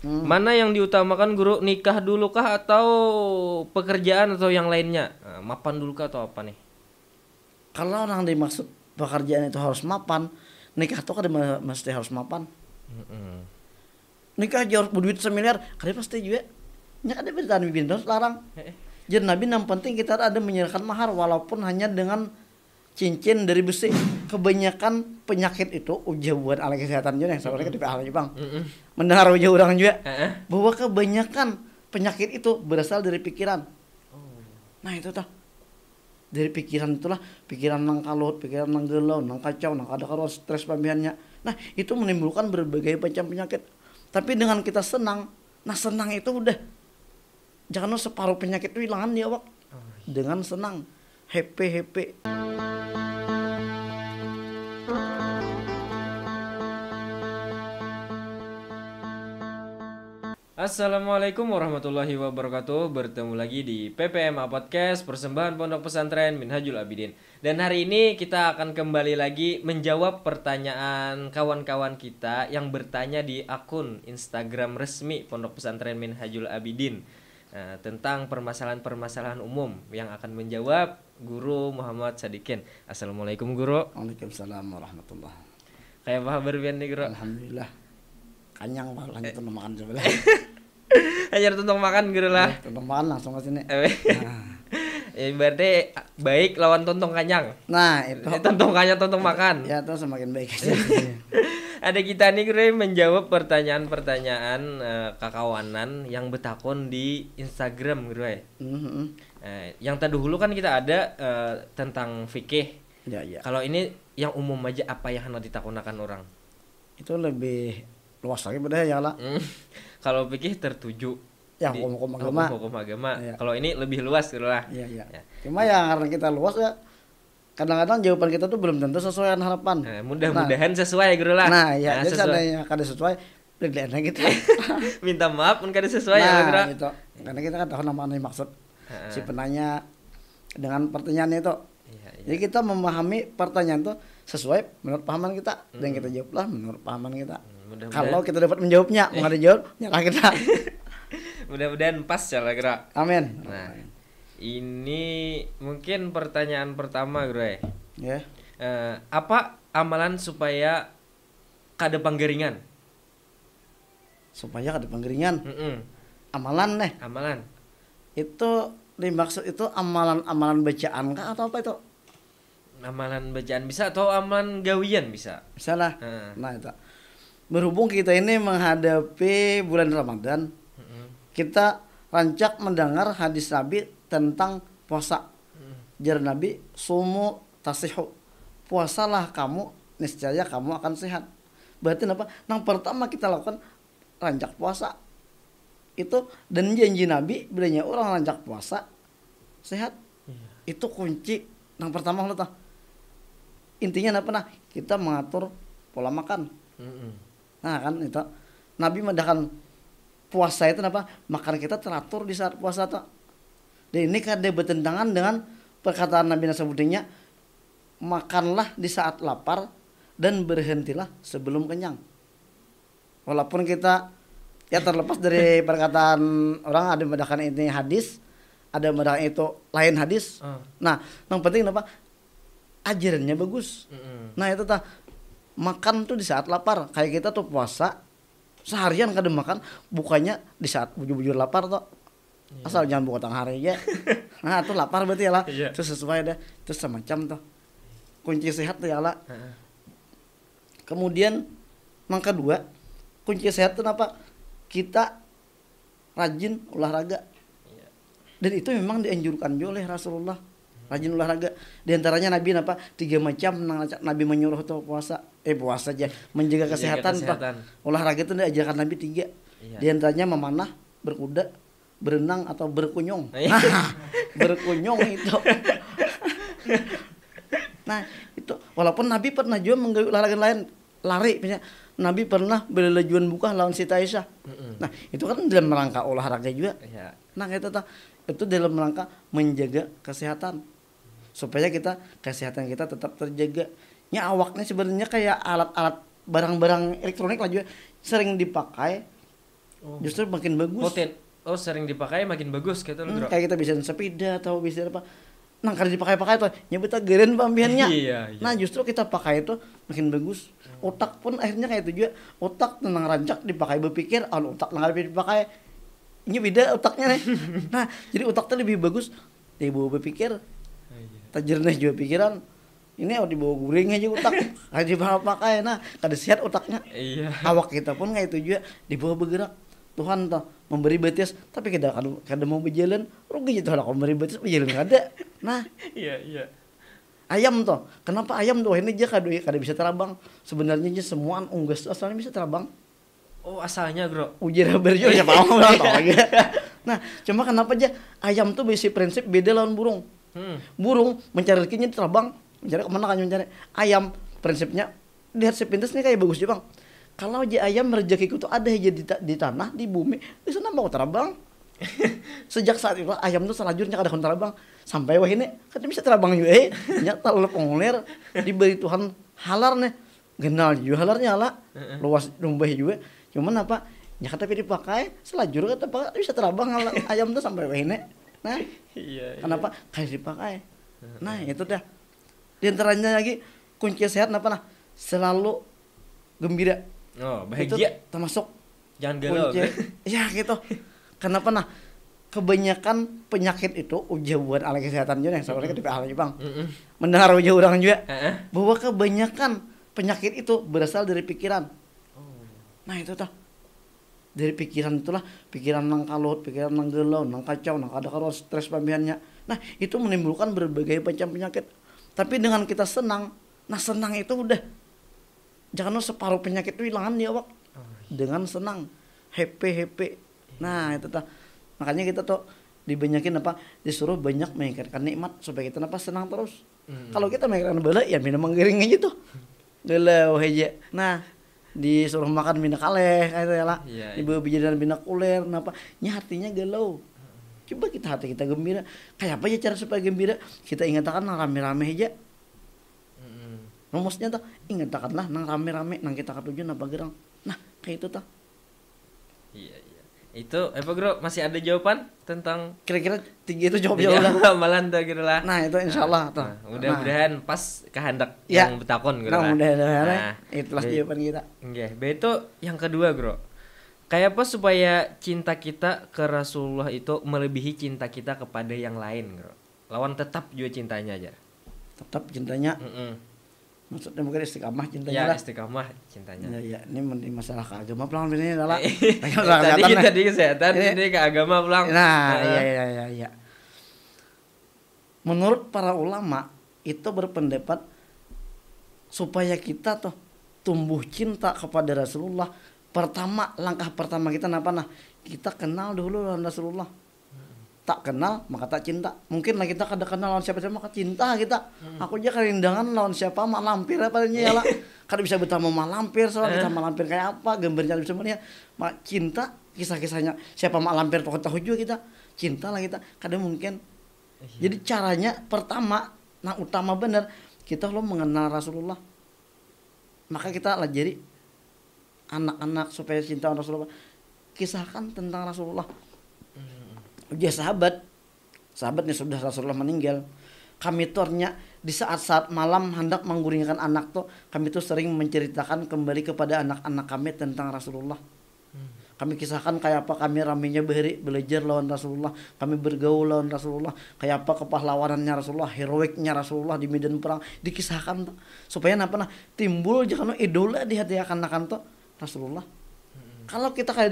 Mana yang diutamakan guru, nikah dulu kah atau pekerjaan atau yang lainnya? Nah, mapan dulu kah atau apa nih? Kalau orang dimaksud pekerjaan itu harus mapan, nikah tuh kan mesti harus mapan. Nikah aja harus berduit semiliar, kada pasti juga. Nya ada bertani bindor larang. Jadi Nabi yang penting kita ada menyerahkan mahar walaupun hanya dengan cincin dari besi. Kebanyakan penyakit itu ujian buat alat kesehatan juga yang sebenarnya di ahli Bang. Mendengar ujian orang juga bahwa kebanyakan penyakit itu berasal dari pikiran. Nah itu tah. Dari pikiran itulah, pikiran nang kalut, pikiran nang gelau, nang kacau, nang ada kalau stres pabiannya. Nah, itu menimbulkan berbagai macam penyakit. Tapi dengan kita senang, nah senang itu udah jangan separuh penyakit itu hilangan ya, Wak. Dengan senang, happy. Assalamualaikum warahmatullahi wabarakatuh. Bertemu lagi di PPMA Podcast, persembahan Pondok Pesantren Minhajul Abidin. Dan hari ini kita akan kembali lagi menjawab pertanyaan kawan-kawan kita yang bertanya di akun Instagram resmi Pondok Pesantren Minhajul Abidin. Nah, tentang permasalahan-permasalahan umum yang akan menjawab Guru Muhammad Sadikin. Assalamualaikum Guru. Waalaikumsalam warahmatullahi. Kayak apa kabar nih Guru? Alhamdulillah. Kanyang Pak, lanjut makan sebelah. Ajar tuntung makan Guru lah. Tuntung makan langsung ke sini. Ya, berarti baik lawan tontong kanyang. Nah, itu. Tontong kanyang tontong makan. Ya, itu semakin baik aja. Ada kita nih Guru menjawab pertanyaan-pertanyaan kakawanan yang betakon di Instagram Guru. Yang tadi dulu kan kita ada tentang fikih. Ya. Kalau ini yang umum aja, apa yang hendak ditakunakan orang? Itu lebih luas lagi beda ya lah. Kalau fikih tertuju ya hukum agama. Hukum agama. Ya. Kalau ini lebih luas gitu lah. Iya. Ya. Cuma ya karena kita luas ya, kadang-kadang jawaban kita tuh belum tentu sesuai dengan harapan. Mudah-mudahan sesuai gitu lah. Nah, ya jadi seandainya kada sesuai, beda kita. Minta maaf pun kada sesuai ya Nah, itu. Karena kita kan tahu namanya maksud si penanya dengan pertanyaan itu. Iya. Jadi kita memahami pertanyaan itu sesuai menurut pahaman kita dan kita jawablah menurut pahaman kita. Kalau kita dapat menjawabnya, nggak dijawab, nyerah kita. Mudah-mudahan pas ya kira. Amin. Nah, ini mungkin pertanyaan pertama, Bro. Ya. Apa amalan supaya kada panggeringan? Supaya kada panggeringan. Amalan nih. Amalan. Itu dimaksud itu amalan bacaan kah atau apa itu? Amalan bacaan bisa atau amalan gawian bisa? Bisa lah. Nah itu. Berhubung kita ini menghadapi bulan Ramadan, kita rancak mendengar hadis Nabi tentang puasa. Jar Nabi, sumu tasihu. Puasalah kamu, niscaya kamu akan sehat. Berarti apa? Yang pertama kita lakukan rancak puasa. Itu dan janji Nabi bilanya orang rancak puasa sehat. Itu kunci yang pertama lo tahu. Intinya apa nah? Kita mengatur pola makan. Nah kan itu Nabi mendahkan puasa itu apa? Makan kita teratur di saat puasa tuh. Dan ini kan dia bertentangan dengan perkataan Nabi Nasabudinnya, makanlah di saat lapar dan berhentilah sebelum kenyang. Walaupun kita ya terlepas dari perkataan orang ada mendahkan ini hadis, ada mendahkan itu lain hadis. Nah, yang penting apa? Ajarannya bagus. Nah itu tah makan tuh di saat lapar. Kayak kita tuh puasa seharian kada makan, bukannya di saat bujur-bujur lapar tuh. Asal jangan buka tengah hari ya. Nah itu lapar berarti ya lah. Itu sesuai deh. Itu semacam tuh kunci sehat tuh ya lah. Kemudian yang kedua kunci sehat itu apa? Kita rajin olahraga. Dan itu memang dianjurkan juga oleh Rasulullah. Rajin olahraga. Di antaranya Nabi 3 macam Nabi menyuruh tuh puasa aja menjaga kesehatan. Olahraga itu diajarkan Nabi 3. Di antaranya memanah, berkuda, berenang atau berkunjung. Berkunjung itu. Nah, itu walaupun Nabi pernah juga menggawe olahraga lain, lari misalnya. Nabi pernah berlejuan buka lawan Siti Aisyah. Nah, itu kan dalam rangka olahraga juga. Nah, itu dalam rangka menjaga kesehatan. Supaya kesehatan kita tetap terjaga. Nya awaknya sebenarnya kayak alat-alat barang-barang elektronik lah juga sering dipakai Oh. Justru makin bagus. Sering dipakai makin bagus gitu loh, Bro. Kayak kita bisa sepeda atau bisa apa. Nah, kalau dipakai-pakai tuh nyebutnya geren pambiannya. Iya. Nah, justru kita pakai itu makin bagus. Otak pun akhirnya kayak itu juga. Otak tentang rancak dipakai berpikir, otak nggak dipakai. Ini beda otaknya nih. Nah, jadi otaknya lebih bagus dibawa berpikir. Tajerneh juga pikiran. Ini dibawa guring aja otak. Kayak dipakai. Nah, kada sehat otaknya. Iya. Awak kita pun kayak itu juga dibawa bergerak. Tuhan tuh memberi batis, tapi kada mau berjalan, rugi gitu kalau memberi batis berjalan kada. Nah, Iya. ayam tuh, kenapa ayam tuh ini aja kada bisa terbang? Sebenarnya aja semua unggas tuh asalnya bisa terbang. Oh, asalnya, Bro. Ujar berjo ya paham lah tau aja. Nah, cuma kenapa aja ayam tuh basic prinsip beda lawan burung. Burung mencari rezekinya terbang, mencari kemana kan mencari. Ayam prinsipnya lihat sepintas nih kayak bagus juga, Bang. Kalau aja ayam rezekiku tuh ada aja di tanah, di bumi, di sana mau terbang. Sejak saat itu ayam tuh selajurnya kada terbang. Sampai wah ini kan bisa terbang juga nyata lu pengulir diberi Tuhan halar nih. Genal juga halarnya lah. Luas rumbah juga. Cuman apa? Ya kata dipakai selajur kata pakai bisa terbang ayam tuh sampai wah ini. Nah, Iya. kenapa? Kayak dipakai. Nah, itu dah. Di antaranya lagi kunci sehat apa nah? Selalu gembira. Oh, Itu bahagia. termasuk Jangan galau. kunci. Ya gitu. Kenapa nah? Kebanyakan penyakit itu ujian ala kesehatan juga yang sebenarnya kita alami Bang. Mendengar ujian orang juga bahwa kebanyakan penyakit itu berasal dari pikiran. Nah, itu tuh. Dari pikiran itulah, pikiran nang kalut, pikiran nang galau, nang kacau, nang ada karo stres pambiannya. Nah, itu menimbulkan berbagai macam penyakit. Tapi dengan kita senang, nah senang itu udah jangan separuh penyakit itu hilangan ya, Wak. Dengan senang, happy. Nah, itu tuh. Makanya kita tuh dibanyakin apa? Disuruh banyak memikirkan nikmat supaya kita apa senang terus. Kalau kita memikirkan bala ya minum menggiring aja tuh. Galau aja. Nah, disuruh makan minyak kaleh kayak ya lah. Dibawa bijiran minyak uler, kenapa? Nya hatinya galau. Coba hati kita gembira. Kayak apa ya cara supaya gembira? Kita ingatkan rame-rame aja. Rumusnya tuh ingatkanlah nang rame-rame nang kita ketujuan apa gerang. Nah, kayak itu tuh. Iya. Itu apa, Bro? Masih ada jawaban tentang kira-kira tiga itu jawabnya udah. Malan tuh gitu lah. Nah, itu insyaallah tuh. Mudah-mudahan pas kehendak yang betakon gitu lah. Mudah-mudahan itulah jawaban kita. Nggih, itu yang kedua, Bro. Kayak apa supaya cinta kita ke Rasulullah itu melebihi cinta kita kepada yang lain, Bro? Lawan tetap juga cintanya aja. Tetap cintanya. Maksudnya mungkin istiqamah cintanya lah. Ya, istiqamah cintanya. Ya, ini masalah keagama pelang ini adalah. Tadi kesehatan, ini ke agama pelang. Nah, iya. Menurut para ulama itu berpendapat supaya kita tuh tumbuh cinta kepada Rasulullah. Langkah pertama kita apa nah? Kita kenal dulu Rasulullah. Tak kenal maka tak cinta. Mungkin lah kita kada kenal lawan siapa maka cinta kita. Aku aja kerindangan lawan siapa mak lampir apa ya lah. Kada bisa bertamu mak lampir soalnya kita mak lampir kayak apa gambarnya sebenarnya. Mak cinta kisah-kisahnya siapa mak lampir tahu juga kita. Cinta lah kita. Kada mungkin. Jadi caranya pertama nah utama bener kita lo mengenal Rasulullah. Maka kita lah jadi anak-anak supaya cinta Rasulullah. Kisahkan tentang Rasulullah. Dia sahabatnya sudah Rasulullah meninggal. Kami tornya di saat-saat malam hendak mengguringkan anak tuh kami tuh sering menceritakan kembali kepada anak-anak kami tentang Rasulullah. Kami kisahkan kayak apa kami ramenya belajar lawan Rasulullah, kami bergaul lawan Rasulullah, kayak apa kepahlawanannya Rasulullah, heroiknya Rasulullah di medan perang dikisahkan tuh supaya apa timbul jangan idola di hati anak-anak tuh Rasulullah. Kalau kita kayak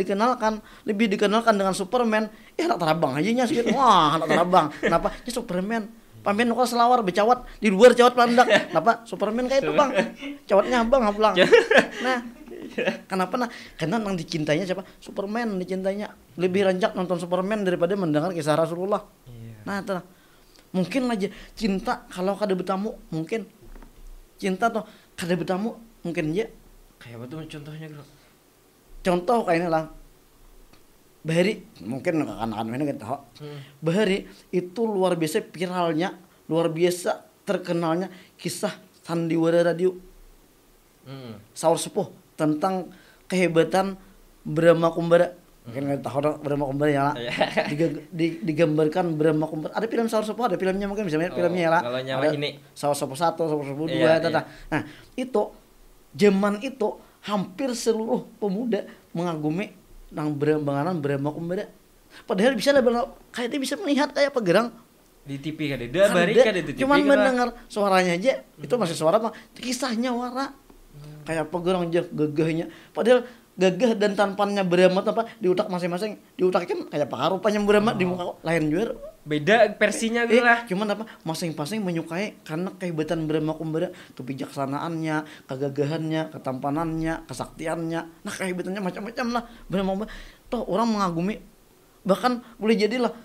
lebih dikenalkan dengan Superman, anak terbang aja nya sih. Wah, anak terbang. Kenapa? Ya Superman. Pamben kok selawar becawat di luar cawat pandak. Kenapa? Superman kayak itu, Bang. Cawatnya Abang pulang. Nah, kenapa nah? Karena yang dicintainya siapa? Superman dicintainya. Lebih rancak nonton Superman daripada mendengar kisah Rasulullah. Nah, itu mungkin aja cinta kalau kada bertamu mungkin. Cinta tuh kada bertamu mungkin aja. Kayak apa tuh contohnya, Bro? Contoh kayak ini lah Bahari mungkin anak-anak ini kita tahu Bahari itu luar biasa viralnya luar biasa terkenalnya kisah sandiwara radio Saur sepuh tentang kehebatan Brahma Kumbara Mungkin nggak tahu dong Brahma Kumbara ya lah. Iya. Digambarkan Brahma Kumbara. Ada film Saur Sepuh, ada filmnya mungkin bisa lihat filmnya ya lah. Kalau nyawa Ada ini. Saur Sepuh 1, Saur Sepuh 2, Iya, tata. Nah, itu zaman itu hampir seluruh pemuda mengagumi nang berambangan Brahma Kumbara. Padahal bisa lah kayak dia bisa melihat kayak pegerang Di TV kan dia bari kan di TV cuman kan, Pak. mendengar suaranya aja itu masih suara mah kisahnya wara kayak pegerang aja gagahnya padahal gagah dan tampannya Brahma apa di otak masing-masing di otak kan kayak pakarupanya Brahma di muka lain juga Beda versinya gitu lah. cuman apa masing-masing menyukai karena kehebatan Brahma Kumbara kebijaksanaannya kegagahannya ketampanannya kesaktiannya nah kehebatannya macam-macam lah Brahma Kumbara toh orang mengagumi bahkan boleh jadilah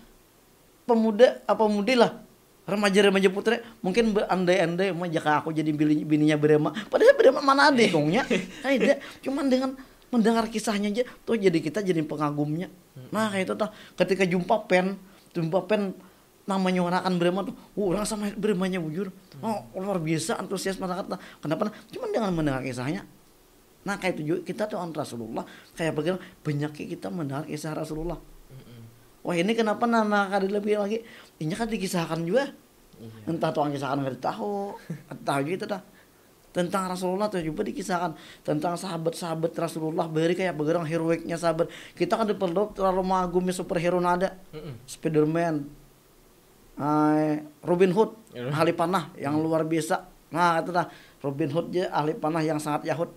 pemuda apa mudi lah remaja-remaja putra mungkin berandai-andai jika aku jadi bininya Brahma padahal Brahma mana ada kongnya ada cuman dengan mendengar kisahnya aja tuh jadi kita jadi pengagumnya nah kayak itu tuh ketika jumpa pen namanya nyuarakan Brahma tuh orang sama Brahmanya bujur luar biasa antusias masyarakat kenapa cuman dengan mendengar kisahnya nah kayak itu juga kita tuh Rasulullah kayak bagaimana banyak kita mendengar kisah Rasulullah. Wah ini kenapa nama kali lebih lagi? Ini kan dikisahkan juga. Iya. Entah tuang kisahkan nggak tahu gitu dah. Tentang Rasulullah tuh juga dikisahkan tentang sahabat-sahabat Rasulullah beri kayak begerang heroiknya sahabat. Kita kan perlu terlalu mengagumi superhero nada. Spiderman, Robin Hood, ahli panah yang luar biasa. Nah itu dah Robin Hood aja ahli panah yang sangat yahud.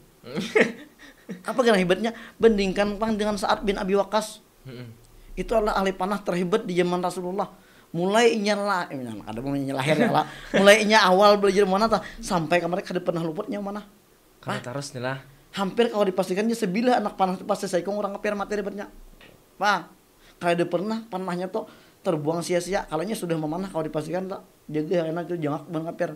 Apa kan hebatnya? Bandingkan dengan Sa'ad bin Abi Waqqas. Itu adalah ahli panah terhebat di zaman Rasulullah. Mulainya lahir ya lah. Mulainya awal belajar mana sampai kemarin kada pernah luputnya mana. Karena terus nih lah. Hampir kalau dipastikannya sebilah anak panah itu pasti saya orang ngapir materi hebatnya. Pak, kalau dia pernah panahnya tuh terbuang sia-sia. Kalaunya sudah memanah kalau dipastikan tak jaga enak itu jangan ngapir.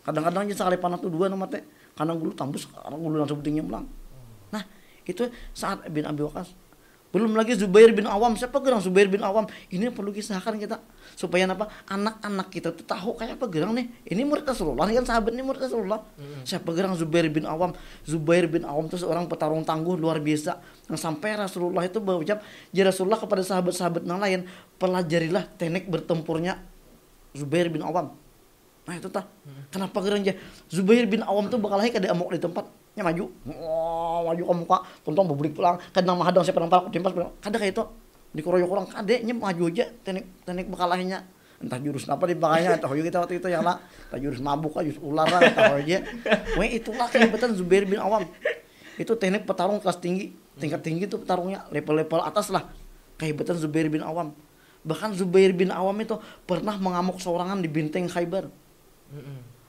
Kadang-kadang aja sekali panah tuh dua nama teh. Kadang gulu tambus, kadang gulu langsung tinggi melang. Nah, itu Sa'ad bin Abi Waqqas. Belum lagi Zubair bin Awam. Siapa gerang Zubair bin Awam? Ini perlu kisahkan kita supaya apa? Anak-anak kita tuh tahu kayak apa gerang nih. Ini murid Rasulullah, ini kan sahabat ini murid Rasulullah. Siapa gerang Zubair bin Awam? Zubair bin Awam itu seorang petarung tangguh luar biasa. Yang sampai Rasulullah itu berucap, "Ya Rasulullah kepada sahabat-sahabat yang lain, pelajarilah teknik bertempurnya Zubair bin Awam." Nah itu tah. Kenapa gerang aja Zubair bin Awam tuh bakal kada amok di tempatnya maju. Maju ke muka, tontong bebulik pulang. Kadang mahadang saya pernah palak timpas. Kada kayak itu. Dikeroyok orang kadenya maju aja teknik bekalahnya. Entah jurus apa dipakainya, entah kita waktu itu ya lah. Entah jurus mabuk, jurus ular lah, entah aja. Wah itulah kehebatan Zubair bin Awam. Itu teknik petarung kelas tinggi, tingkat tinggi itu petarungnya, level-level atas lah. Kehebatan Zubair bin Awam. Bahkan Zubair bin Awam itu pernah mengamuk seorangan di benteng Khaybar.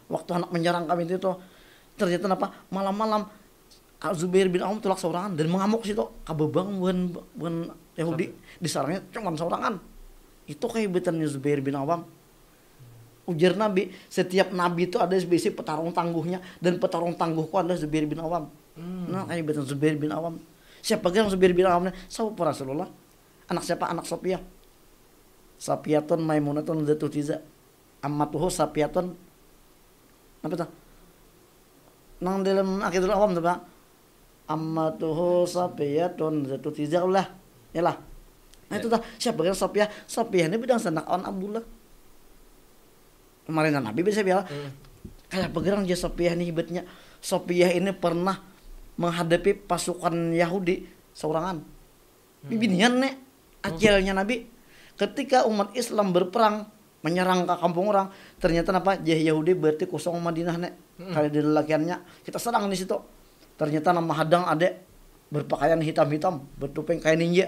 Waktu anak menyerang kami itu ternyata apa malam-malam Zubair bin Awam tulak seorangan dan mengamuk situ kabebang buan Yahudi disarangnya cuma seorangan. Itu kehebatannya Zubair bin Awam. Ujar Nabi, setiap nabi itu ada spesies petarung tangguhnya dan petarung tangguhku adalah Zubair bin Awam. Nah, kehebatan Zubair bin Awam. Siapa yang Zubair bin Awam? Sahabat Rasulullah. Anak siapa? Anak Sofiyah. Safiyatun Maimunatun Zatu Tiza. Ammatuhu Safiyatun apa tuh? Nang dalam Aqidul Awam tuh Pak. Ammatuhu Safiyatun Zatu Tiza lah. Yalah. Nah itu dah siapa yang Sofiyah? Sofiyah ini bidang sanak on Abdullah. Kemarin Nabi bisa bilang kayak pegerang aja Sofiyah ini hebatnya. Sofiyah ini pernah menghadapi pasukan Yahudi seorangan. Bibinian nek ajalnya Nabi. Ketika umat Islam berperang menyerang ke kampung orang, ternyata apa? Yahudi berarti kosong Madinah nek. Kali di lelakiannya kita serang di situ. Ternyata nama hadang adek berpakaian hitam-hitam, bertopeng kayak ninja.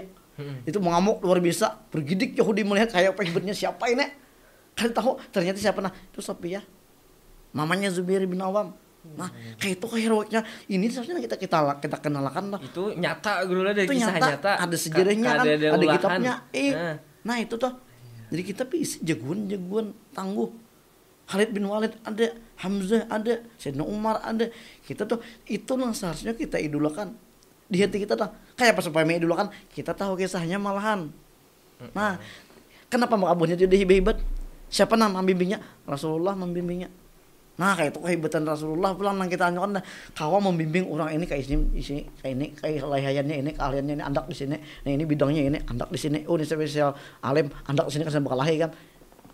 Itu mengamuk luar biasa. Bergidik Yahudi melihat kayak apa hebatnya siapa ini? Kalian tahu ternyata siapa nah? Itu Sofiyah. Mamanya Zubair bin Awam. Nah, kayak itu heroiknya. Ini seharusnya kita kenalkan lah. Itu nyata dulu lah dari Itu kisah nyata. Ada sejarahnya kan, ada kitabnya. Nah, itu tuh. Jadi kita bisa jagoan tangguh. Khalid bin Walid ada, Hamzah ada, Sayyidina Umar ada. Kita tuh itu yang seharusnya kita idolakan. Di hati kita tuh. Kayak apa supaya mengidolakan? Kita tahu kisahnya malahan. Nah, kenapa makabuhnya jadi hebat? Siapa nama membimbingnya? Rasulullah membimbingnya. Nah kayak itu kehebatan Rasulullah pulang nang kita anjurkan kawa membimbing orang ini kayak isi kayak ini kayak layayannya ini keahliannya ini andak di sini. Nah ini bidangnya ini andak di sini. Oh ini spesial alim andak di sini kan bakal lahir kan.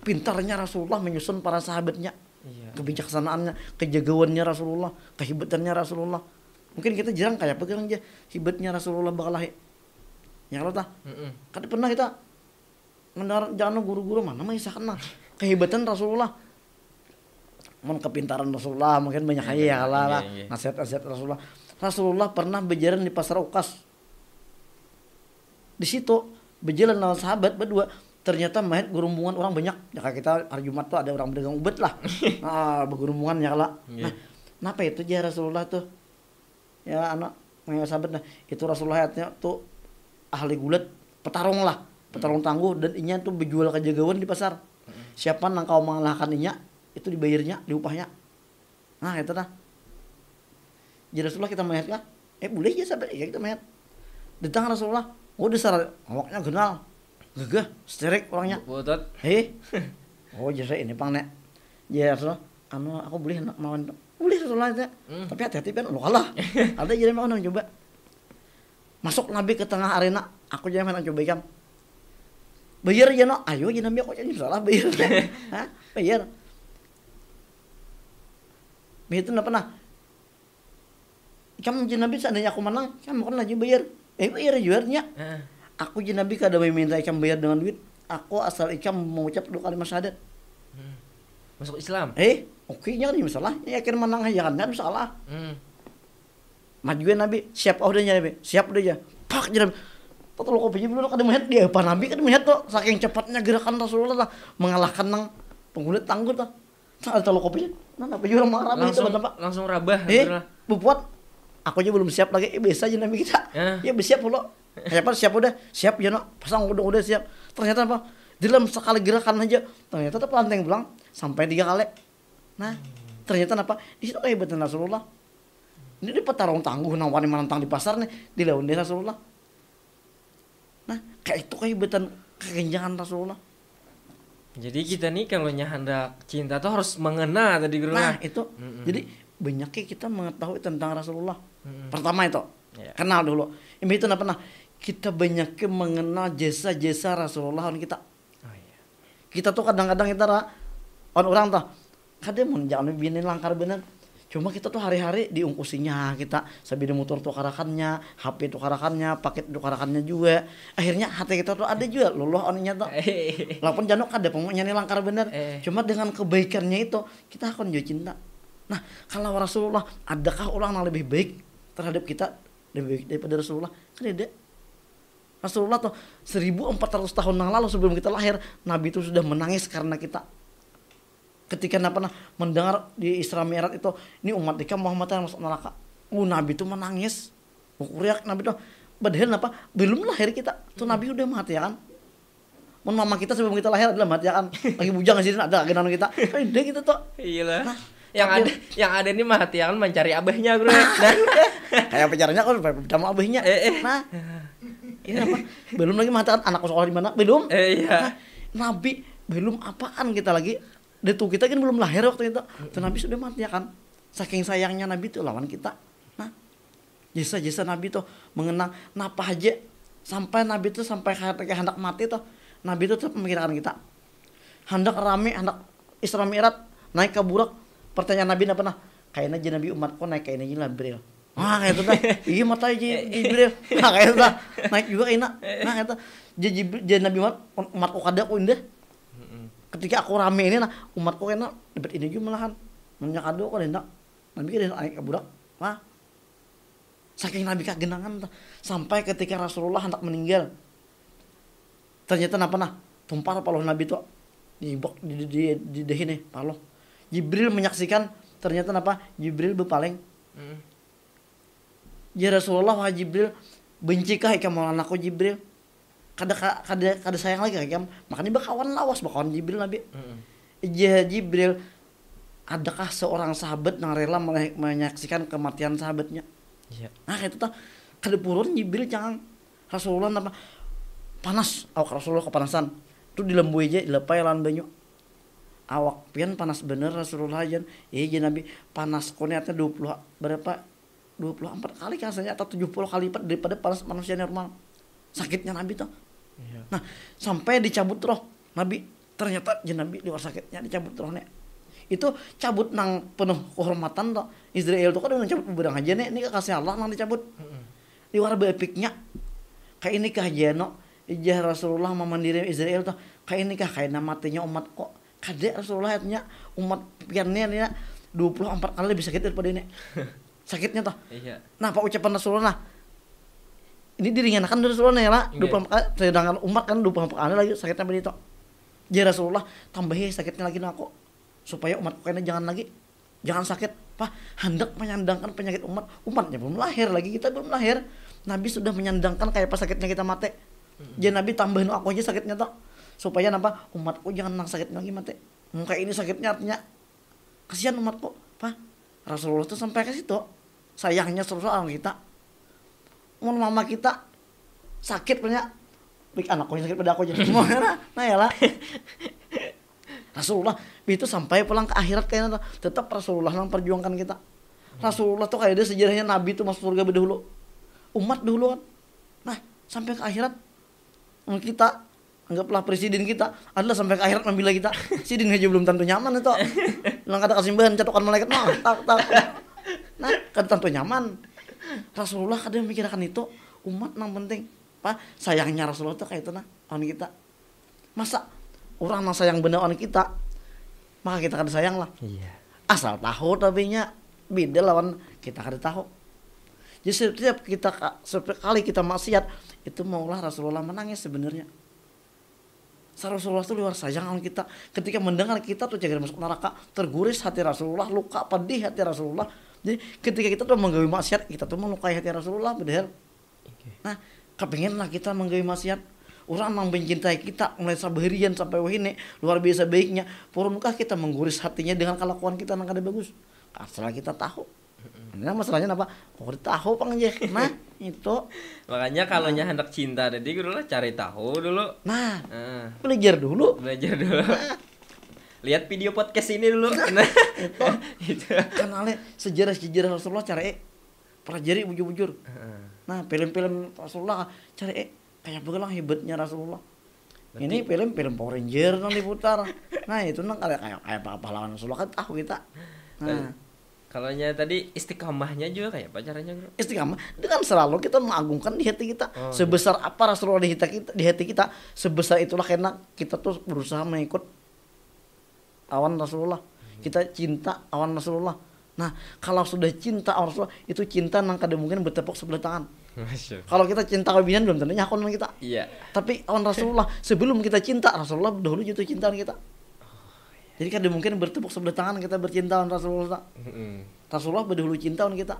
Pintarnya Rasulullah menyusun para sahabatnya. Iya. Kebijaksanaannya, kejagawannya Rasulullah, kehebatannya Rasulullah. Mungkin kita jarang kayak pegang aja hebatnya Rasulullah bakal lahir. Ya kalau tah. Kan pernah kita mendengar jangan guru-guru mana mah isa kenal kehebatan Rasulullah. Mun kepintaran Rasulullah mungkin banyak ya lah nasihat-nasihat Rasulullah. Rasulullah pernah berjalan di pasar Ukas. Di situ berjalan dengan sahabat berdua, ternyata melihat gerombongan orang banyak. Ya kayak kita hari Jumat tuh ada orang berdagang ubat lah. Bergerombongan ya lah. Nah, kenapa itu aja Rasulullah tuh? Ya anak sahabat nah, itu Rasulullah tuh ahli gulat, petarung lah, petarung tangguh dan inya tuh berjual kejagawan di pasar. Siapa nang kau mengalahkan inya itu dibayarnya, diupahnya. Nah itu dah. Jadi Rasulullah kita melihat kah? Boleh ya sahabat, ya kita melihat. Datang Rasulullah, dasar awaknya kenal, gagah, sterik orangnya. Botot. Jadi ini pang nek. Ya Rasulullah, aku boleh nak mawan. Boleh Rasulullah itu. Tapi hati-hati kan, lo kalah. Ada jadi mau nang coba. Masuk Nabi ke tengah arena, aku jadi main coba ikan. Bayar aja no, ayo aja Nabi aku jadi salah bayar. Hah? Bayar. Begitu enggak pernah. Kamu jadi Nabi seandainya aku menang, kamu kan lagi bayar. Bayar juarnya. Aku jadi Nabi kada meminta ikam bayar dengan duit. Aku asal ikam mengucap 2 kalimat syahadat. Masuk Islam. Oke nya kan masalah. Yakin menang aja kan salah. Majuin Nabi, siap udah Nabi. Siap udah aja. Pak jadi Nabi. Kalau kopinya belum kada melihat dia apa Nabi kan melihat tuh saking cepatnya gerakan Rasulullah lah mengalahkan nang penggulit tangguh tuh. Ada telo kopinya. Nah, apa juga marah langsung rabah. Buat aku aja belum siap lagi. Biasa aja Nabi kita. Ya bersiap pula. Siap udah. Siap ya no. Pasang udah siap. Ternyata apa? Dalam sekali gerakan aja ternyata tuh pelanteng pulang sampai 3 kali. Nah, ternyata apa? Di situ kehebatan Rasulullah. Ini di petarung tangguh nang wani menantang di pasar nih dilawan di Rasulullah. Nah, kayak itu kehebatan kekenjangan Rasulullah. Jadi kita nih kalau hendak cinta tuh harus mengena tadi guru. Nah itu, jadi banyaknya kita mengetahui tentang Rasulullah. Pertama itu, kenal dulu. Ini itu apa nah? Kita banyaknya mengenal jasa-jasa Rasulullah kita. Kita tuh kadang-kadang kita orang tuh, kadang mau jangan bini langkar bener. Cuma kita tuh hari-hari diungkusinya kita sabida motor tukarakannya, HP tukarakannya, paket tukarakannya juga. Akhirnya hati kita tuh ada juga luluh oninya tuh. Walaupun janok ada pemuknya nih langkar bener. Cuma dengan kebaikannya itu kita akan jauh cinta. Nah, kalau Rasulullah adakah orang yang lebih baik terhadap kita lebih baik daripada Rasulullah? Kan ada. Rasulullah tuh 1400 tahun yang lalu sebelum kita lahir, Nabi itu sudah menangis karena kita. Ketika pernah mendengar di Isra Mi'raj itu, ini umat dika Muhammad yang masuk neraka. Nabi itu menangis. Kuriak Nabi itu padahal belum lahir kita. Tuh Nabi udah mati ya kan. Mama kita sebelum kita lahir adalah mati ya kan. Lagi bujang sini ada agenan kita. Ide gitu tuh. Iyalah. Nah, yang ada ini mati ya kan mencari abahnya, Bro. Kayak pacarnya kan sama abahnya. Nah. Ini apa? Belum lagi mati kan anak sekolah di mana? Belum. Iya. Nabi belum apaan kita lagi. Itu kita kan belum lahir waktu itu. Tuh Nabi sudah mati ya kan. Saking sayangnya Nabi itu lawan kita. Nah, jasa-jasa Nabi tuh mengenang napa aja sampai Nabi itu sampai kayak hendak mati tuh. Nabi itu tetap memikirkan kita. Hendak rame, hendak Isra Mi'raj, naik ke burak. Pertanyaan Nabi apa nah? Kayaknya aja Nabi umatku naik kayaknya aja Jibril. Kayak itu dah. Iya mata aja Jibril. Kayak itu dah. Naik juga enak. Nah, itu jadi Nabi umatku kada aku indah. Ketika aku rame ini nah umatku enak dapat ini juga malahan banyak kado kok enak Nabi kan naik ke budak saking Nabi kagenangan sampai ketika Rasulullah hendak meninggal ternyata tumpah paloh Nabi tuh di nih paloh Jibril menyaksikan ternyata Jibril berpaling ya Rasulullah wah Jibril bencikah ikam anakku Jibril kada sayang lagi kan makanya bakawan lawas bakawan Jibril Nabi Jibril adakah seorang sahabat yang rela menyaksikan kematian sahabatnya nah itu tuh kada purun Jibril jangan Rasulullah panas Rasulullah kepanasan itu dilembui aja dilepai lawan banyu awak pian panas bener Rasulullah jan. Iya Nabi panas koniatnya 24 kali kasanya atau 70 kali lipat daripada panas manusia normal. Sakitnya Nabi tuh. Iya. Nah, sampai dicabut roh Nabi. Ternyata jen Nabi luar sakitnya dicabut rohnya. Itu cabut nang penuh kehormatan tuh. Israel tuh kan udah cabut beberang aja nih. Ini kasih Allah nang dicabut. Luar bepiknya. Kayak ini kah jeno ijah Rasulullah memandiri Israel tuh. Kayak ini kah kayak matinya umat kok. Kadek Rasulullah nya umat piannya nih 24 kali lebih sakit daripada ini. Sakitnya tuh. Iya. Nah, apa ucapan Rasulullah? Ini diringankan dari Rasulullah ya lah. 24 kali sedangkan umat kan 24 kali lagi sakitnya begitu. Jadi Rasulullah tambahi sakitnya lagi aku supaya umat kayaknya jangan sakit. Pak, hendak menyandangkan penyakit umatnya belum lahir lagi, kita belum lahir. Nabi sudah menyandangkan kayak pas sakitnya kita mati. Jadi Nabi tambahin aku aja sakitnya tuh supaya apa? Umatku jangan nang sakit lagi mati. Kayak ini sakitnya artinya kasihan umatku. Pak, Rasulullah tuh sampai ke situ. Sayangnya Rasulullah kita. Mau mama kita sakit punya bik anakku yang sakit pada aku aja. Nah ya lah. Rasulullah itu sampai pulang ke akhirat kayaknya tetap Rasulullah yang perjuangkan kita. Rasulullah tuh kayak dia sejarahnya Nabi tuh masuk surga dahulu. Umat dahulu kan. Nah, sampai ke akhirat kita anggaplah presiden kita adalah sampai ke akhirat membela kita. Sidin aja belum tentu nyaman itu. Bilang kata kasimbahan catokan malaikat mah tak. Nah, kan tentu nyaman. Rasulullah kadang memikirkan itu umat yang penting. Pak, sayangnya Rasulullah tuh kayak itu nah on kita. Masa orang yang sayang bener on kita, maka kita kada sayang lah. Iya. Asal tahu tapi nya beda lawan kita kada tahu. Jadi setiap kali kita maksiat itu maulah Rasulullah menangis sebenarnya. Rasulullah itu luar sayang on kita. Ketika mendengar kita tuh jangan masuk neraka, terguris hati Rasulullah, luka pedih hati Rasulullah. Jadi ketika kita tuh menggawe maksiat, kita tuh melukai hati Rasulullah bener. Nah, kepengenlah kita menggawe maksiat. Orang yang mencintai kita mulai sabarian sampai wahine luar biasa baiknya. Purunkah kita mengguris hatinya dengan kelakuan kita yang kada bagus? Asal kita tahu. Nah, masalahnya apa? Kok tahu pang aja. Nah, itu. Makanya kalau hendak cinta tadi dulu cari tahu dulu. Nah, belajar dulu. Lihat video podcast ini dulu. Nah, itu. Kanalnya sejarah Rasulullah cari pelajari bujur-bujur. Nah, film-film Rasulullah cari kayak begitu hebatnya Rasulullah. Berarti, ini film Power Ranger yang diputar. Nah, itu nang kayak pahlawan Rasulullah kan tahu kita. Nah, kalau tadi istiqamahnya juga kayak apa caranya, Bro? Istiqamah dengan selalu kita mengagungkan di hati kita. Sebesar apa Rasulullah di hati kita, sebesar itulah karena kita tuh berusaha mengikut awan Rasulullah. Kita cinta awan Rasulullah. Nah, kalau sudah cinta awan Rasulullah, itu cinta nang kada mungkin bertepuk sebelah tangan. Kalau kita cinta kelebihan belum tentunya akun kita. Iya. Tapi awan Rasulullah sebelum kita cinta Rasulullah dahulu jatuh cinta kita. Jadi kada mungkin bertepuk sebelah tangan kita bercinta awan Rasulullah. Rasulullah berdahulu cinta awan kita.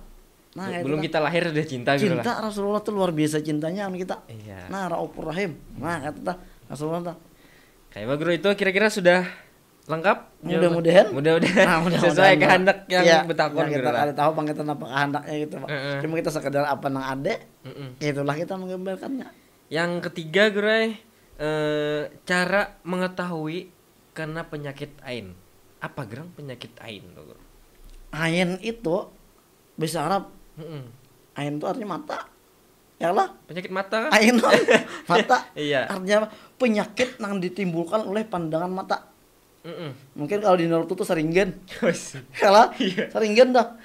Nah, belum kita lahir udah cinta gitu lah. Cinta Rasulullah tuh luar biasa cintanya awan kita. Iya. Nah, Raufur Rahim. Nah, kata Rasulullah. Kayak Bro itu kira-kira sudah lengkap? Mudah-mudahan. Nah, sesuai kehendak yang betakon gitu lah. Kita tahu bang kita apa kehendaknya gitu Pak. Cuma kita sekedar apa nang ada. Itulah kita menggambarkannya. Yang ketiga Bro, cara mengetahui karena penyakit ain. Apa gerang penyakit ain tuh, Bro? Ain itu bahasa Arab. Ain itu artinya mata. Ya lah, penyakit mata kan? Ain mata. Iya. Artinya apa? Penyakit yang ditimbulkan oleh pandangan mata. Mungkin kalau di Naruto tuh Sharingan. Kalah Sharingan dah.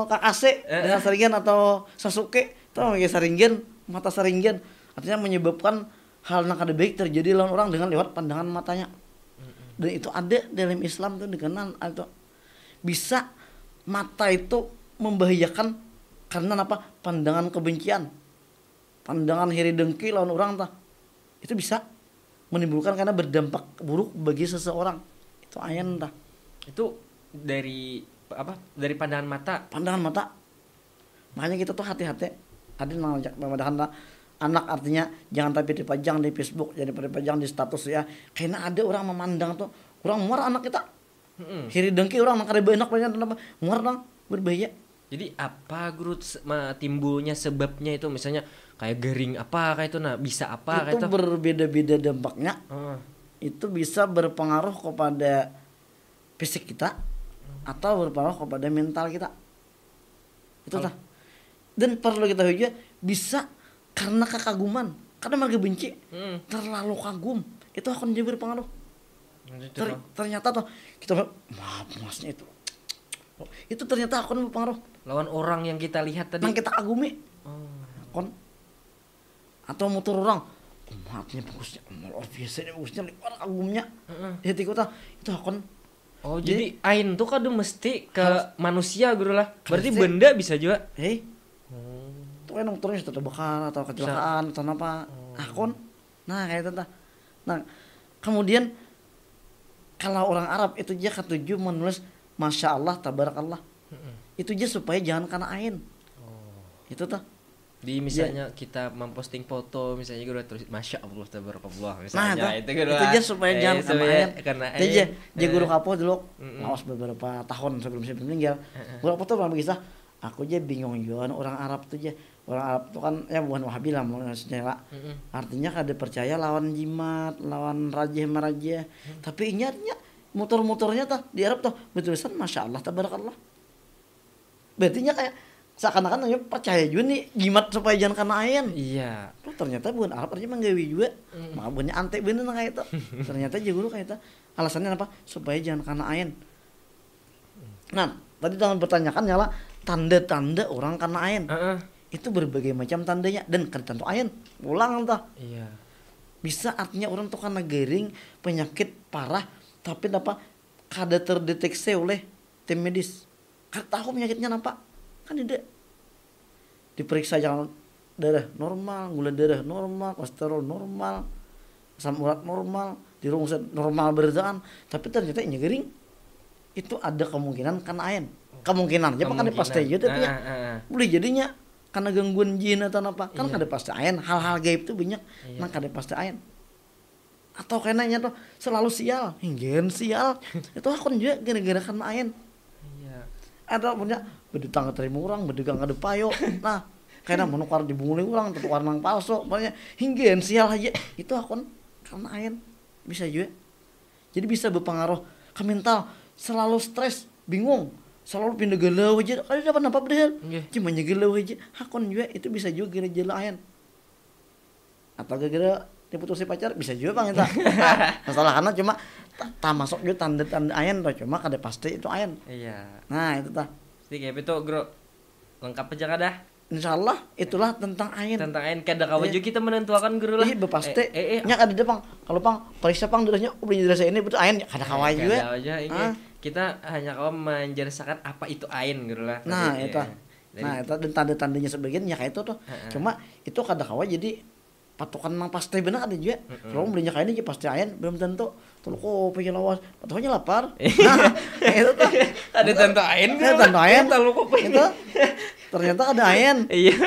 Kakashi dengan Sharingan atau Sasuke itu pakai Sharingan, mata Sharingan. Artinya menyebabkan hal yang kada baik terjadi lawan orang dengan lewat pandangan matanya. Dan itu ada dalam Islam tuh dikenal atau bisa mata itu membahayakan karena apa? Pandangan kebencian. Pandangan hiri dengki lawan orang tah. Itu bisa menimbulkan karena berdampak buruk bagi seseorang. Itu ayan tah. Itu dari apa? Dari pandangan mata. Pandangan mata. Makanya kita tuh hati-hati. Ada yang anak artinya jangan tapi dipajang di Facebook, jangan dipajang di status ya. Karena ada orang memandang tuh orang muar anak kita. Hiri dengki orang makanya enak banyak kenapa? Muar dong berbahaya. Jadi apa Guru timbulnya sebabnya itu misalnya kayak garing apa kayak itu nah bisa apa itu kayak itu berbeda-beda dampaknya. Itu bisa berpengaruh kepada fisik kita atau berpengaruh kepada mental kita. Itu tah. Dan perlu kita juga bisa karena kekaguman, karena mereka benci, terlalu kagum, itu akan jadi berpengaruh. Ternyata tuh kita maaf masnya itu ternyata akan berpengaruh lawan orang yang kita lihat tadi, yang kita kagumi. Kon atau motor orang maafnya bagusnya, luar biasa bagusnya, luar kagumnya. Jadi kita itu akan. Oh jadi ain tuh kadang mesti ke manusia guru lah. Berarti benda bisa juga. Tuh kan motornya sudah terbakar atau kecelakaan atau apa. Akon. Nah kayak itu tah. Nah kemudian kalau orang Arab itu dia ketujuh menulis Masya Allah tabarakallah. Itu aja supaya jangan kena ain. Itu tah. Di misalnya kita memposting foto misalnya gue udah tulis Masya Allah tabarakallah misalnya. Nah, itu aja supaya jangan kena ain. Jadi dia guru kapo dulu ngawas beberapa tahun sebelum saya meninggal. Guru kapo tuh pernah kisah. Aku aja bingung juga orang Arab tuh aja. Orang Arab tuh kan ya bukan Wahabi lah maksudnya. Artinya kada percaya lawan jimat, lawan rajih-marajih. Tapi ingatnya motor-motornya tuh di Arab tuh bertulisan Masya Allah tabarakallah. Berarti kayak seakan-akan hanya percaya juga nih jimat supaya jangan kena ain. Iya. Tuh ternyata bukan Arab artinya menggawi juga. Maka bukannya antek bener kayak itu. Ternyata juga guru kayak itu. Alasannya apa? Supaya jangan kena ain. Nah, tadi jangan bertanyakan nyala tanda-tanda orang kena ain. Itu berbagai macam tandanya dan kada tentu ain. Ulang entah. Iya. Bisa artinya orang tuh karena garing, penyakit parah, tapi apa kada terdeteksi oleh tim medis. Kada tahu penyakitnya apa. Kan tidak diperiksa jangan darah normal, gula darah normal, kolesterol normal, asam urat normal, dirungset normal berzaan, tapi ternyata ini gering. Itu ada kemungkinan kena ain. Kemungkinan aja kan pasti aja tapi ya. Boleh jadinya karena gangguan jin atau apa. Kan kada pasti ain, hal-hal gaib itu banyak. Nang kada pasti ain. Atau kenanya tuh selalu sial, hingga sial. Itu akun juga gara-gara kena ain. Ada punya bedutang terima orang, bedegang ada payo. Nah, kayaknya menukar dibunguli orang, tukar nang palsu, banyak hingga sial aja. Itu akun karena ain bisa juga. Jadi bisa berpengaruh ke mental, selalu stres, bingung, selalu pindah galau aja. Ada dapat apa padahal? Cuma galau aja. Akun juga itu bisa juga gejala ain. Atau gara-gara diputusin pacar bisa juga bang itu. Masalah karena cuma tak masuk juga tanda-tanda ain tuh cuma kada pasti itu ain. Iya. Nah itu tah. Jadi kayak itu bro lengkap aja kada. Insyaallah itulah tentang ain. Tentang ain kada kawa juga kita menentukan guru lah. Iya pasti. Nya kada pang. Kalau pang periksa pang derasnya beli derasnya ini betul ain kada kawa juga. Kada aja ini. Kita hanya kawa menjelaskan apa itu ain guru lah. Nah itu. Nah itu dan tanda-tandanya sebagian ya kayak itu tuh. Cuma itu kada kawa jadi patokan mang pasti benar ada juga. Kalau belinya kayak ini pasti ain belum tentu. Tuh kok pengen lawas, patokannya lapar. Nah, itu tuh ada tentu ain. Ada tentu ain. Tuh kok itu ternyata ada ain. Iya.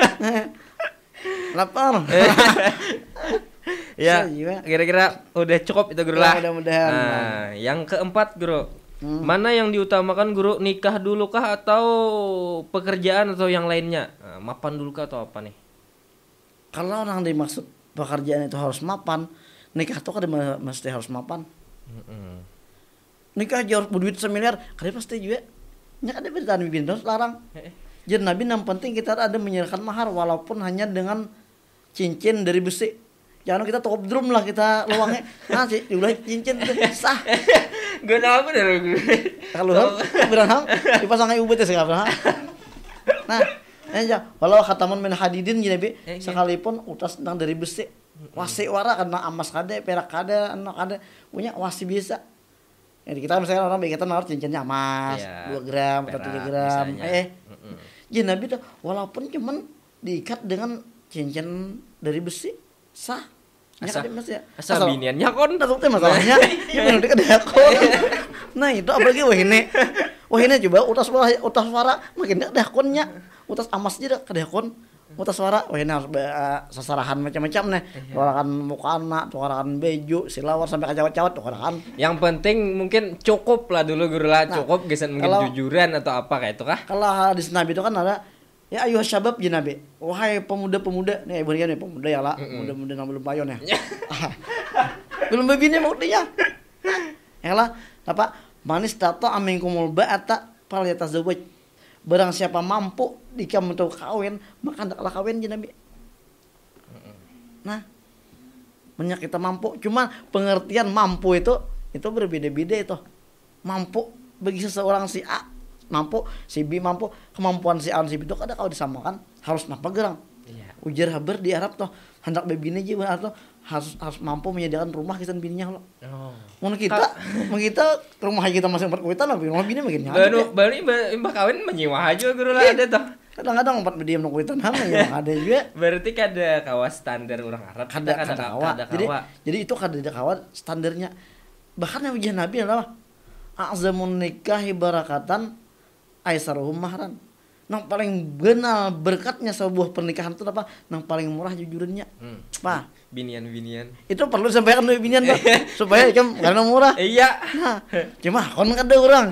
Lapar. Ya, kira-kira udah cukup itu guru lah. Mudah-mudahan. Nah, yang keempat guru. Mana yang diutamakan guru, nikah dulu kah atau pekerjaan atau yang lainnya? Mapan dulu kah atau apa nih? Kalau orang dimaksud pekerjaan itu harus mapan, nikah tuh kan mesti harus mapan. Nikah aja harus berduit semiliar, kada pasti juga. Nya ada beritaan bibin terus larang. Jadi Nabi yang penting kita ada menyerahkan mahar walaupun hanya dengan cincin dari besi. Jangan kita tokop drum lah kita luangnya. Nah sih diulah cincin itu sah. Gue apa dah gue. Kalau berang dipasang kayak ubet ya sekarang. Nah, aja walau khataman min hadidin jadi sekalipun utas tentang dari besi. Wasi wara karena emas kade, perak kade, anak kade punya wasi bisa. Jadi kita misalnya orang begitu naruh cincinnya emas 2 gram atau 3 gram. Jadi Nabi tuh walaupun cuman diikat dengan cincin dari besi sah. Asal biniannya kon takutnya masalahnya yang dekat dia kon. Nah itu apalagi wahine coba utas suara makin dah konnya utas emas aja dah kon. Utas suara, wahine harus sasarahan macam-macam nih. Tukaran mukana, tukaran baju, silawar sampai kacawat-cawat tukaran. Yang penting mungkin cukup lah dulu guru lah, cukup gesan mungkin jujuran atau apa kayak itu kah? Kalau hadis Nabi itu kan ada ya ayuh syabab ya Nabi. Wahai pemuda-pemuda, nih ibu nih pemuda ya lah, pemuda-pemuda yang belum payon ya. Belum begini maksudnya. Ya lah, apa Manis tato aminkumul ba'ata falyatazawwaj. Barang siapa mampu jika untuk kawin, maka hendaklah kawin jeung Nabi. Nah, banyak kita mampu, cuma pengertian mampu itu berbeda-beda itu. Mampu bagi seseorang si A mampu, si B mampu, kemampuan si A dan si B itu kada kalau disamakan harus napa gerang. Iya. Ujar haber di Arab tuh hendak bebini aja atau harus mampu menyediakan rumah kisan bininya lo. Oh. Mun kita rumah kita masih empat kuitan tapi rumah bini makin nyata. Baru mbak kawin menyewa aja guru lah ada tuh. Kadang-kadang empat mediam nu kuitan hama ya ada juga. Berarti kada kawas standar orang Arab. Kada kawa. Jadi itu kada kawa standarnya. Bahkan yang ujian Nabi adalah a'zamun nikahi barakatan aisaruhum mahran. Nang paling benar berkatnya sebuah pernikahan itu apa? Nang paling murah jujurannya. Apa? Binian. Itu perlu sampaikan dari binian Pak, supaya karena murah. Iya. Nah, cuma kon kada orang.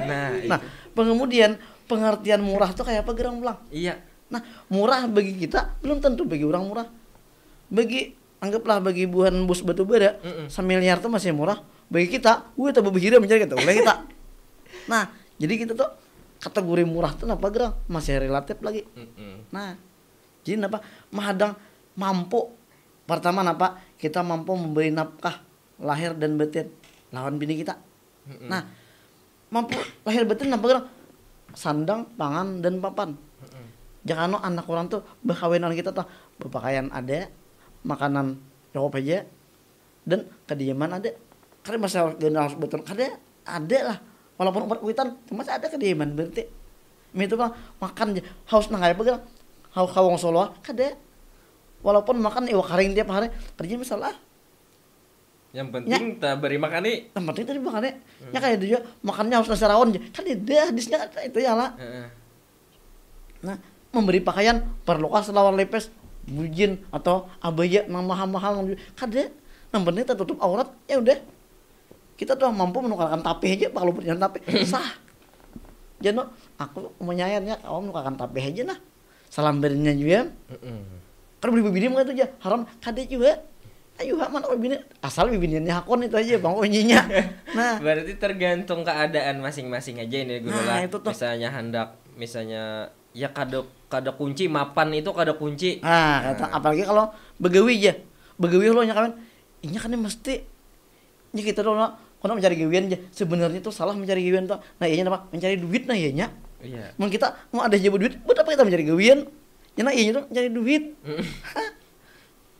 Nah, pengemudian pengertian murah tuh kayak apa gerang pulang? Iya. Nah, murah bagi kita belum tentu bagi orang murah. Anggaplah bagi buhan bus batu bara, 1 miliar tuh masih murah. Bagi kita, tak berpikir mencari kita, oleh kita. Nah, jadi kita tuh kategori murah tuh apa gerang? Masih relatif lagi. Nah, jadi apa? Mahadang mampu. Pertama apa? Kita mampu memberi nafkah lahir dan batin lawan bini kita. Nah, mampu lahir batin apa gerang? Sandang, pangan dan papan. Jangan anak orang tuh berkawinan kita tuh berpakaian ada, makanan cukup aja, dan kediaman ada. Karena masalah harus betul ada lah. Walaupun umur kuitan masih ada kediaman berarti. Itu mah makan haus nang apa kan? Haus kawang Solo kada. Walaupun makan iwak kering tiap hari, kerja masalah. Yang penting tak beri makan nih. Yang penting tadi makan nih. Ya kayak dia makannya harus nasi rawon aja. Kan dia hadisnya itu ya lah. Nah, memberi pakaian perlukah selawar lepes bujin atau abaya nang mahal-mahal kada. Yang penting kita tutup aurat ya udah. Kita tuh mampu menukarkan tapih aja kalau perjalanan tapih sah. Jadi aku menyayangnya kamu menukarkan tapih aja nah. Salam berinya juga. Karena beli bibini mah itu aja haram kada juga. Ayo mana bibini asal bibininya hakon itu aja bang onyinya. Nah, berarti tergantung keadaan masing-masing aja ini guru lah. Misalnya ya kada kunci mapan itu kada kunci. Nah, kata apalagi kalau begawi aja. Begawi lo nya kan. Inya kan mesti nya kita dulu kono mencari gawean aja. Sebenarnya tuh salah mencari gawean tuh. Nah, ianya apa? Mencari duit nah ianya. Iya. Mun kita mau ada jebut duit, buat apa kita mencari gawean? Ya nah ianya tuh mencari duit.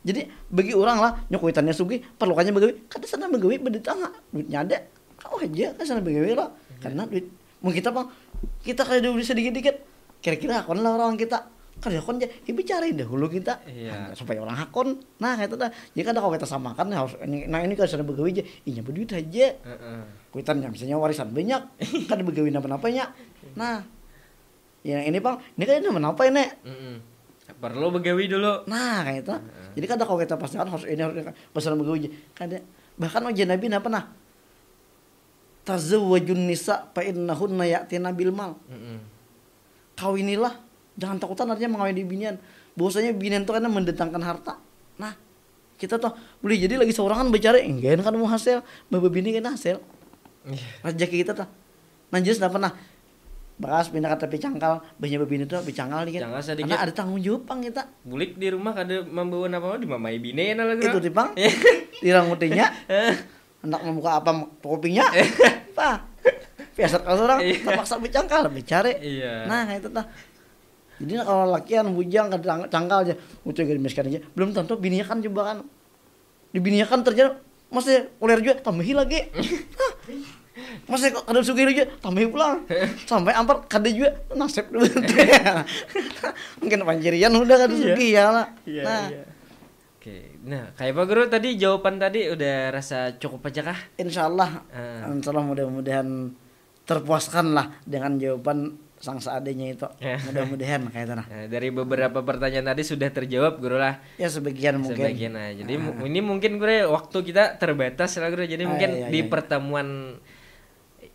Jadi bagi orang lah nyokuitannya sugih perlukannya begawi. Kada sana begawi bedetanga duitnya ada. Kau aja kan sana begawi lah. Karena duit mun kita bang kita kada duit sedikit-dikit. Kira-kira akon lah orang kita. Kada akon aja bicarain dahulu kita. Iya. Supaya orang hakon. Nah, itu dah. Jadi kada kalau kita samakan harus nah ini kan sana begawi aja. Inya berduit aja. Kuitannya misalnya warisan banyak. Kada begawi napa-napanya. Nah, ya ini bang, ini kan napa ini? Perlu begawi dulu. Nah, kayak itu. Jadi kada kalau kita pastikan harus ini harus pasaran begawi aja. Kada. Bahkan ujian Nabi apa nah? Tazawwajun nisa fa innahunna ya'tina bil mal. Kawinilah, jangan takutan artinya mengawini binian. Bahwasanya binian itu karena mendatangkan harta. Nah, kita tuh boleh jadi lagi seorangan bicara enggak kan mau hasil, bapak bini kan hasil. Rezeki kita tuh. Nanjus enggak pernah bahas pindah kata picangkal, banyak bini tuh picangkal dikit. Karena ada tanggung jawab pang kita. Bulik di rumah kada membawa apa di mamai bini na lagi. Itu di pang. Tirang mutinya. Hendak membuka apa kopinya? Apa? Biasa kalau orang terpaksa bicangkal bicara. Iya. Nah, itu tah. Jadi kalau lakian bujang cangkal aja, udah gede miskin aja. Belum tentu bininya kan coba kan. Di bininya kan terjadi masih ular juga tambahi lagi. Masih kada sugih aja tambahi pulang. Sampai ampar kada juga nasib dulu. Mungkin panjirian udah kada sugih ya lah. Nah. Oke. Nah, kayak Pak Guru tadi jawaban tadi udah rasa cukup aja kah? Insyaallah mudah-mudahan terpuaskan lah dengan jawaban sang seadanya itu. Mudah-mudahan kayak itu nah. Dari beberapa pertanyaan tadi sudah terjawab Guru lah. Ya sebagian mungkin. Sebagian nah. Jadi ini mungkin Guru waktu kita terbatas lah Guru. Jadi mungkin di pertemuan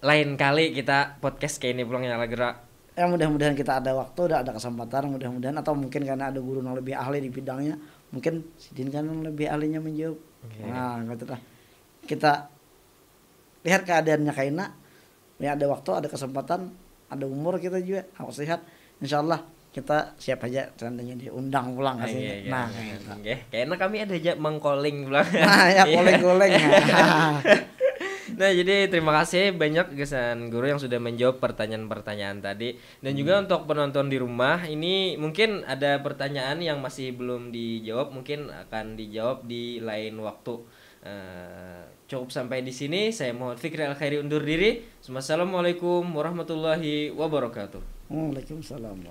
lain kali kita podcast kayak ini pulang ya lah Guru. Ya mudah-mudahan kita ada waktu, ada kesempatan mudah-mudahan atau mungkin karena ada guru yang lebih ahli di bidangnya, mungkin Sidin kan lebih ahlinya menjawab. Nah, gitu lah. Kita lihat keadaannya kaina Ya ada waktu, ada kesempatan, ada umur kita juga, harus sehat. Insyaallah kita siap aja seandainya diundang pulang ke sini. Nah, kayaknya kami ada aja mengkoling pulang. Nah, ya koleng-koleng. Nah, jadi terima kasih banyak Gesan Guru yang sudah menjawab pertanyaan-pertanyaan tadi. Dan juga untuk penonton di rumah, ini mungkin ada pertanyaan yang masih belum dijawab, mungkin akan dijawab di lain waktu. Cukup sampai di sini. Saya Muhammad Fikri Al-Khairi undur diri. Assalamualaikum warahmatullahi wabarakatuh. Waalaikumsalam.